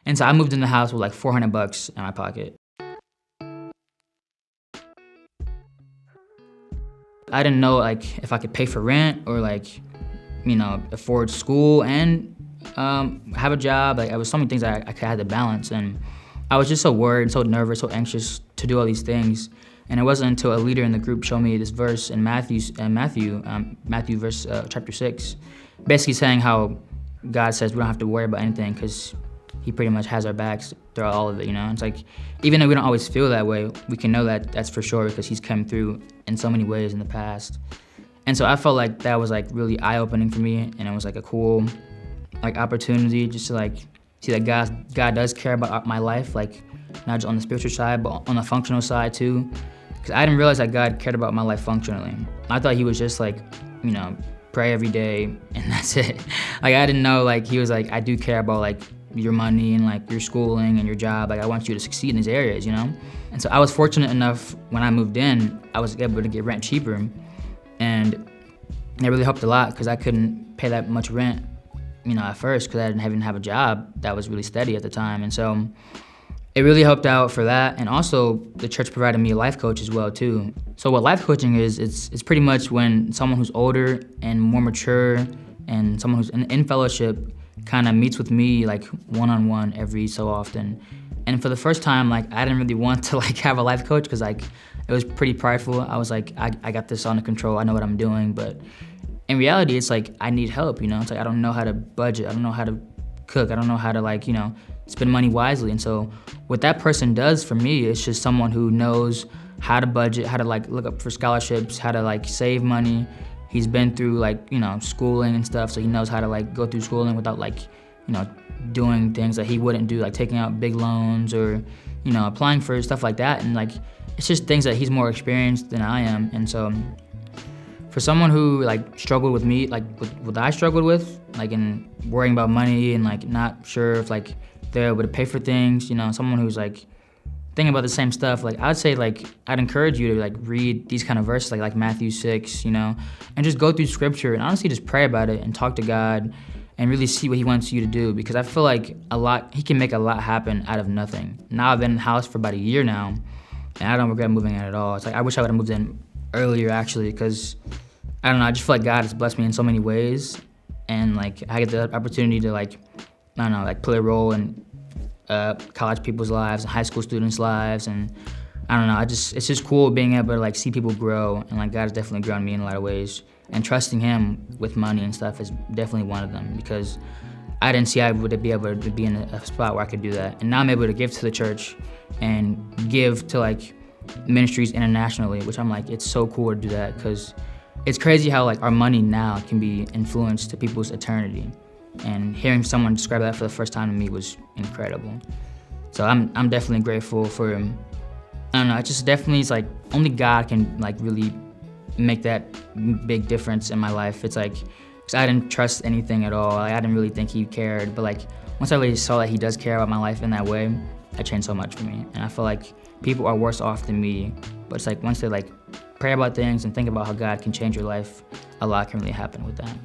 And so I moved in the house with like $400 in my pocket. I didn't know like if I could pay for rent or like, afford school and have a job. Like, it was so many things that I had to balance, and I was just so worried, so nervous, so anxious to do all these things. And it wasn't until a leader in the group showed me this verse in Matthew verse chapter 6, basically saying how God says we don't have to worry about anything because He pretty much has our backs throughout all of it. It's like, even though we don't always feel that way, we can know that that's for sure because He's come through in so many ways in the past. And so I felt like that was like really eye-opening for me, and it was like a cool like opportunity just to like see that God does care about my life, like not just on the spiritual side, but on the functional side too. Because I didn't realize that God cared about my life functionally. I thought He was just like, pray every day and that's it. Like, I didn't know like He was like, I do care about like your money and like your schooling and your job. Like, I want you to succeed in these areas, And so I was fortunate enough when I moved in, I was able to get rent cheaper, and it really helped a lot because I couldn't pay that much rent, at first because I didn't even have a job that was really steady at the time. And so it really helped out for that. And also the church provided me a life coach as well too. So what life coaching is, it's pretty much when someone who's older and more mature and someone who's in fellowship kind of meets with me like one-on-one every so often. And for the first time, like, I didn't really want to like have a life coach because like it was pretty prideful. I was like, I got this under control. I know what I'm doing. But in reality, it's like I need help, It's like I don't know how to budget. I don't know how to cook. I don't know how to like, spend money wisely. And so what that person does for me is just someone who knows how to budget, how to like look up for scholarships, how to like save money. He's been through like, schooling and stuff, so he knows how to like go through schooling without like, doing things that he wouldn't do, like taking out big loans or, applying for stuff like that. And like, it's just things that he's more experienced than I am. And so for someone who like struggled with me, like with what I struggled with, like in worrying about money and like not sure if like they're able to pay for things, someone who's like thinking about the same stuff, like I'd say like I'd encourage you to like read these kind of verses like Matthew 6, and just go through scripture and honestly just pray about it and talk to God and really see what He wants you to do, because I feel like He can make a lot happen out of nothing. Now I've been in the house for about a year now, and I don't regret moving in at all. It's like I wish I would have moved in earlier actually, because I don't know, I just feel like God has blessed me in so many ways, and like I get the opportunity to like, I don't know, like play a role in college people's lives and high school students' lives, and I don't know, it's just cool being able to like see people grow, and like God has definitely grown me in a lot of ways, and trusting Him with money and stuff is definitely one of them, because I didn't see I would be able to be in a spot where I could do that, and now I'm able to give to the church and give to like ministries internationally, which I'm like, it's so cool to do that, because it's crazy how like our money now can be influenced to people's eternity. And hearing someone describe that for the first time to me was incredible. So I'm definitely grateful for, I don't know, it's like only God can like really make that big difference in my life. It's like, because I didn't trust anything at all. Like, I didn't really think He cared. But like once I really saw that He does care about my life in that way, it changed so much for me. And I feel like people are worse off than me. But it's like once they like pray about things and think about how God can change your life, a lot can really happen with that.